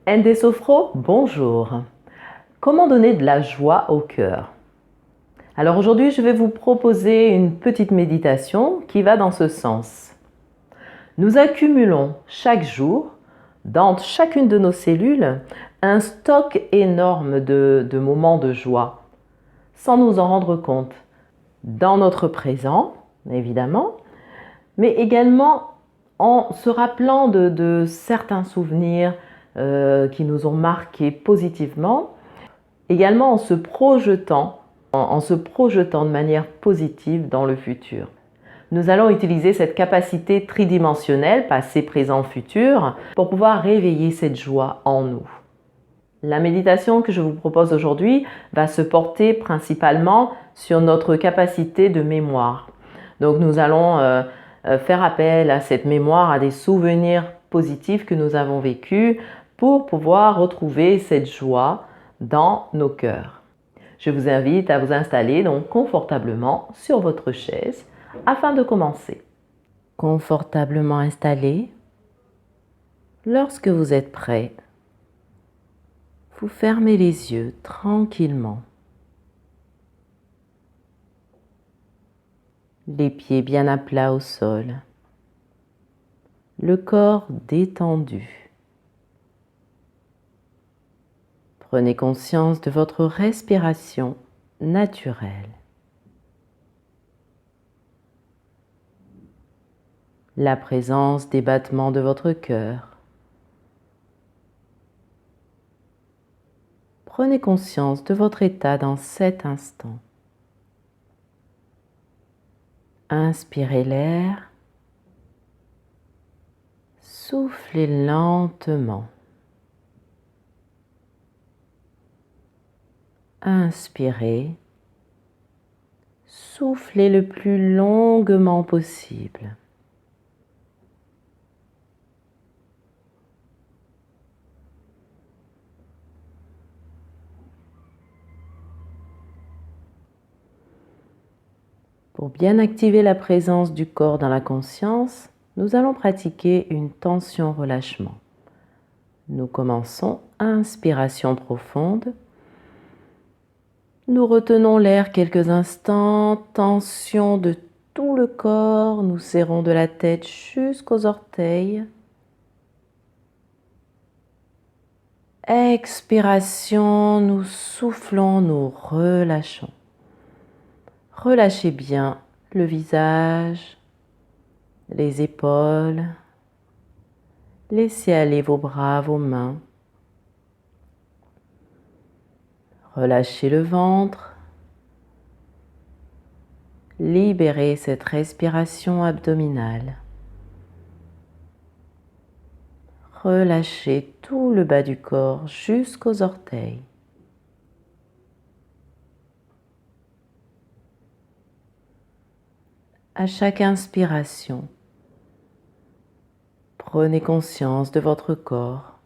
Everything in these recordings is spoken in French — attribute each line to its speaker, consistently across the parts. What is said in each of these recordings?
Speaker 1: ND Sophro, bonjour. Comment donner de la joie au cœur? Alors aujourd'hui, je vais vous proposer une petite méditation qui va dans ce sens. Nous accumulons chaque jour, dans chacune de nos cellules, un stock énorme de moments de joie, sans nous en rendre compte, dans notre présent, évidemment, mais également en se rappelant de certains souvenirs qui nous ont marqués positivement, également en se projetant de manière positive dans le futur. Nous allons utiliser cette capacité tridimensionnelle, passé, présent, futur, pour pouvoir réveiller cette joie en nous. La méditation que je vous propose aujourd'hui va se porter principalement sur notre capacité de mémoire. Donc nous allons faire appel à cette mémoire, à des souvenirs positifs que nous avons vécus pour pouvoir retrouver cette joie dans nos cœurs. Je vous invite à vous installer donc confortablement sur votre chaise afin de commencer. Confortablement installé, lorsque vous êtes prêt, vous fermez les yeux tranquillement. Les pieds bien à plat au sol. Le corps détendu. Prenez conscience de votre respiration naturelle. La présence des battements de votre cœur. Prenez conscience de votre état dans cet instant. Inspirez l'air. Soufflez lentement. Inspirez. Soufflez le plus longuement possible. Pour bien activer la présence du corps dans la conscience, nous allons pratiquer une tension-relâchement. Nous commençons, inspiration profonde. Nous retenons l'air quelques instants, tension de tout le corps, nous serrons de la tête jusqu'aux orteils. Expiration, nous soufflons, nous relâchons. Relâchez bien le visage, les épaules. Laissez aller vos bras, vos mains. Relâchez le ventre. Libérez cette respiration abdominale. Relâchez tout le bas du corps jusqu'aux orteils. À chaque inspiration, prenez conscience de votre corps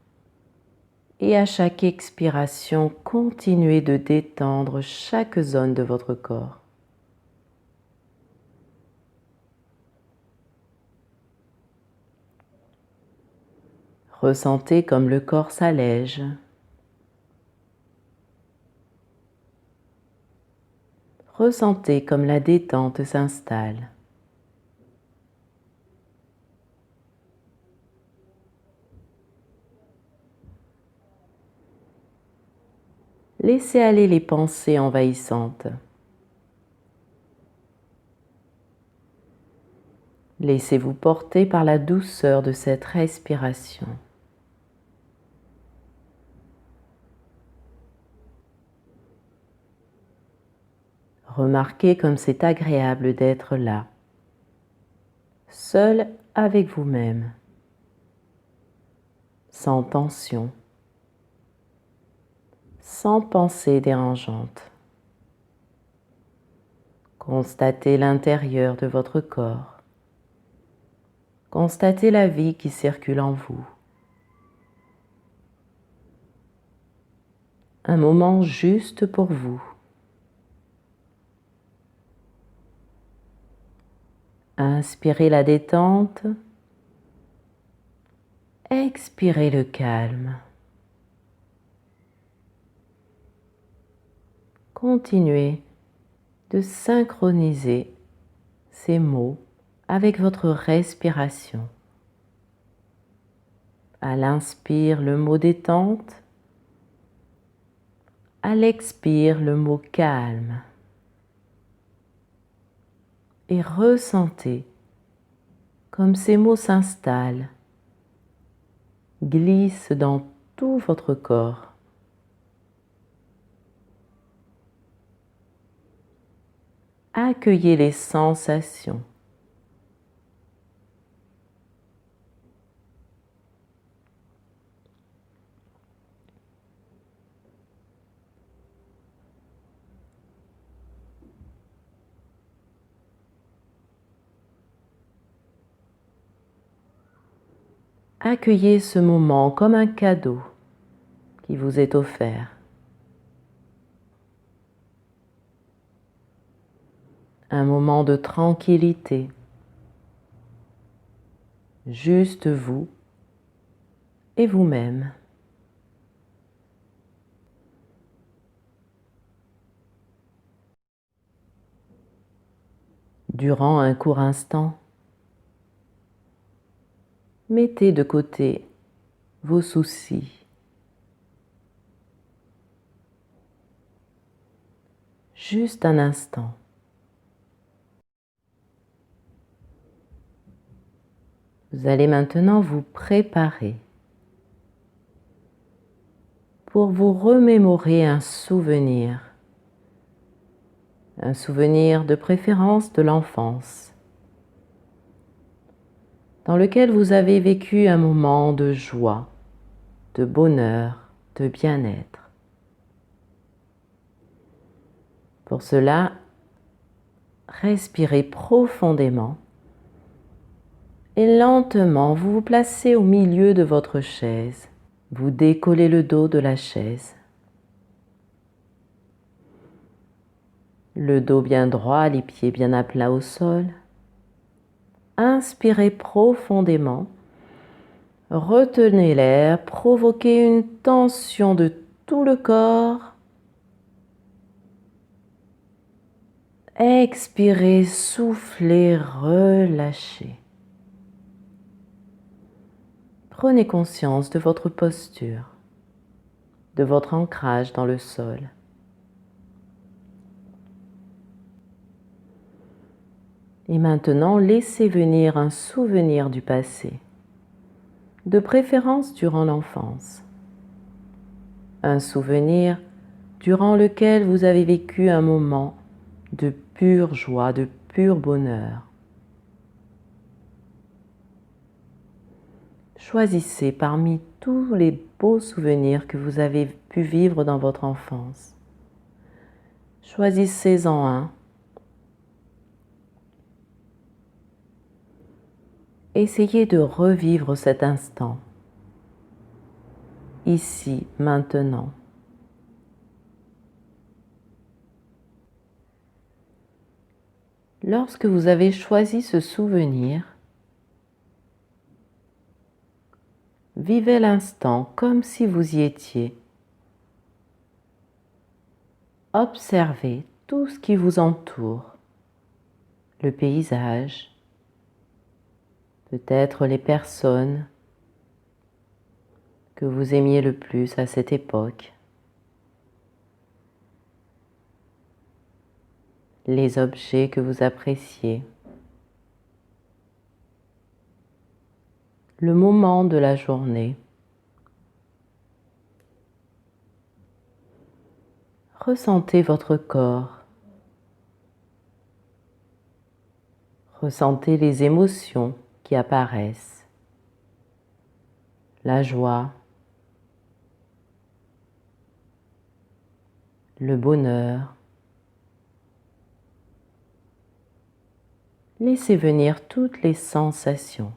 Speaker 1: et à chaque expiration, continuez de détendre chaque zone de votre corps. Ressentez comme le corps s'allège. Ressentez comme la détente s'installe. Laissez aller les pensées envahissantes. Laissez-vous porter par la douceur de cette respiration. Remarquez comme c'est agréable d'être là, seul avec vous-même, sans tension, sans pensée dérangeante. Constatez l'intérieur de votre corps. Constatez la vie qui circule en vous. Un moment juste pour vous. Inspirez la détente. Expirez le calme. continuez de synchroniser ces mots avec votre respiration. À l'inspire, le mot détente. À l'expire, le mot calme. Et ressentez comme ces mots s'installent, glissent dans tout votre corps. Accueillez les sensations. Accueillez ce moment comme un cadeau qui vous est offert. Un moment de tranquillité. Juste vous et vous-même. Durant un court instant, mettez de côté vos soucis. Juste un instant. Vous allez maintenant vous préparer pour vous remémorer un souvenir de préférence de l'enfance, dans lequel vous avez vécu un moment de joie, de bonheur, de bien-être. Pour cela, respirez profondément et lentement vous vous placez au milieu de votre chaise. Vous décollez le dos de la chaise. Le dos bien droit, les pieds bien à plat au sol. Inspirez profondément. Retenez l'air, provoquez une tension de tout le corps. Expirez, soufflez, relâchez. Prenez conscience de votre posture, de votre ancrage dans le sol. Et maintenant, laissez venir un souvenir du passé, de préférence durant l'enfance. Un souvenir durant lequel vous avez vécu un moment de pure joie, de pur bonheur. Choisissez parmi tous les beaux souvenirs que vous avez pu vivre dans votre enfance. Choisissez-en un. Essayez de revivre cet instant, ici, maintenant. Lorsque vous avez choisi ce souvenir, vivez l'instant comme si vous y étiez. Observez tout ce qui vous entoure, le paysage, peut-être les personnes que vous aimiez le plus à cette époque, les objets que vous appréciez, le moment de la journée. Ressentez votre corps. Ressentez les émotions qui apparaissent. La joie, le bonheur. Laissez venir toutes les sensations.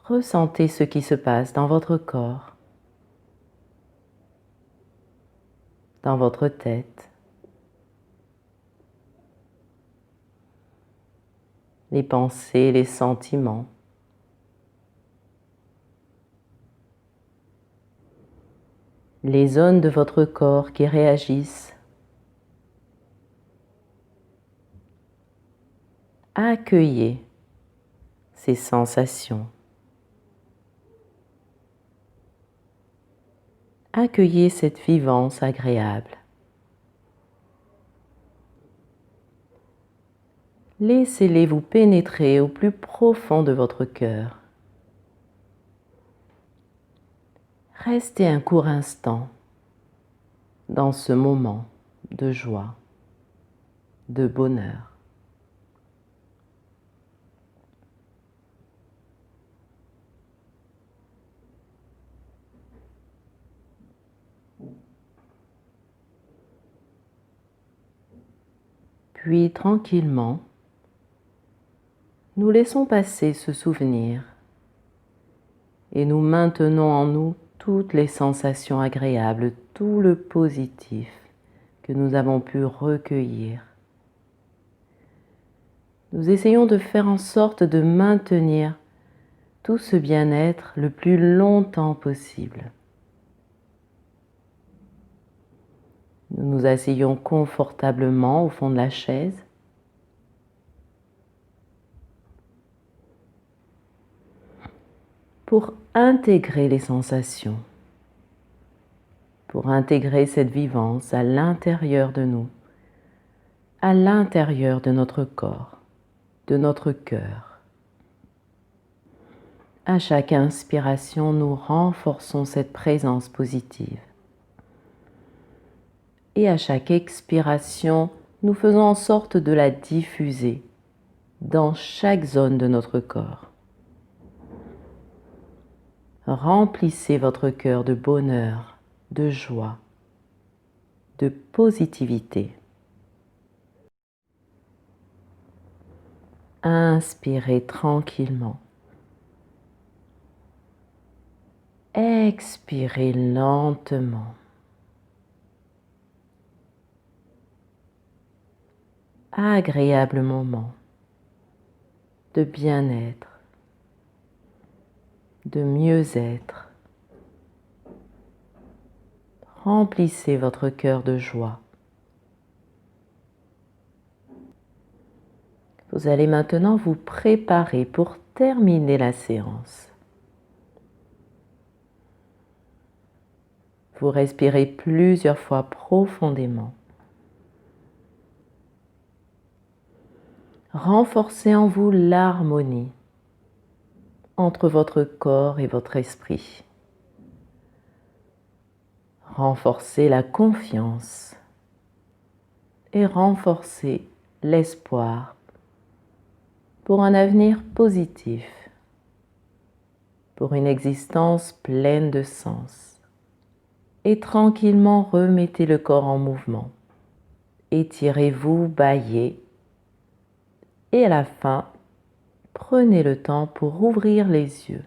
Speaker 1: Ressentez ce qui se passe dans votre corps, dans votre tête, les pensées, les sentiments. les zones de votre corps qui réagissent. Accueillez ces sensations. Accueillez cette vivance agréable. Laissez-les vous pénétrer au plus profond de votre cœur. Restez un court instant dans ce moment de joie, de bonheur. Puis tranquillement, nous laissons passer ce souvenir et nous maintenons en nous toutes les sensations agréables, tout le positif que nous avons pu recueillir. Nous essayons de faire en sorte de maintenir tout ce bien-être le plus longtemps possible. Nous nous asseyons confortablement au fond de la chaise. Pour intégrer les sensations, pour intégrer cette vivance à l'intérieur de nous, à l'intérieur de notre corps, de notre cœur. À chaque inspiration, nous renforçons cette présence positive. Et à chaque expiration, nous faisons en sorte de la diffuser dans chaque zone de notre corps. Remplissez votre cœur de bonheur, de joie, de positivité. Inspirez tranquillement. Expirez lentement. Agréable moment de bien-être, de mieux-être. Remplissez votre cœur de joie. Vous allez maintenant vous préparer pour terminer la séance. Vous respirez plusieurs fois profondément. Renforcez en vous l'harmonie entre votre corps et votre esprit. Renforcez la confiance et renforcez l'espoir pour un avenir positif, pour une existence pleine de sens. Et tranquillement remettez le corps en mouvement. Étirez-vous, bâillez. Et à la fin, prenez le temps pour ouvrir les yeux.